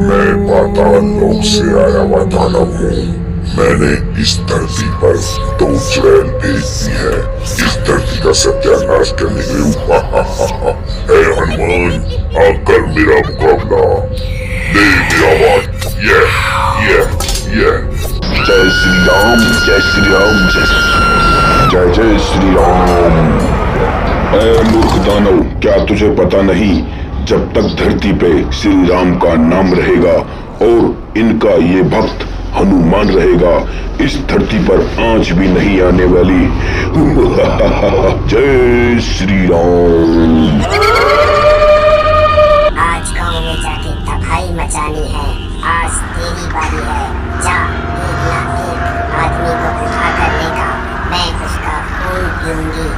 मैं पाताल लोक से आया हुआ दानव हूँ। मैंने इस धरती पर 2 चुड़ैल भेज दी है इस धरती का सत्यानाश करने के लिए। हे हनुमान, आकर मेरा मुकाबला ले मेरा वाट। ये जय श्री राम, जय श्री राम, जय जय श्री राम। ऐ मूर्ख दानव, क्या तुझे पता नहीं, जब तक धरती पे श्री राम का नाम रहेगा और इनका ये भक्त हनुमान रहेगा, इस धरती पर आंच भी नहीं आने वाली। जय श्री राम। आज गांव में जाके तबाही मचानी है। आज तेरी बारी है। जा, एक ना एक आदमी को उठा कर लेगा। मैं उसका खून पीऊंगी।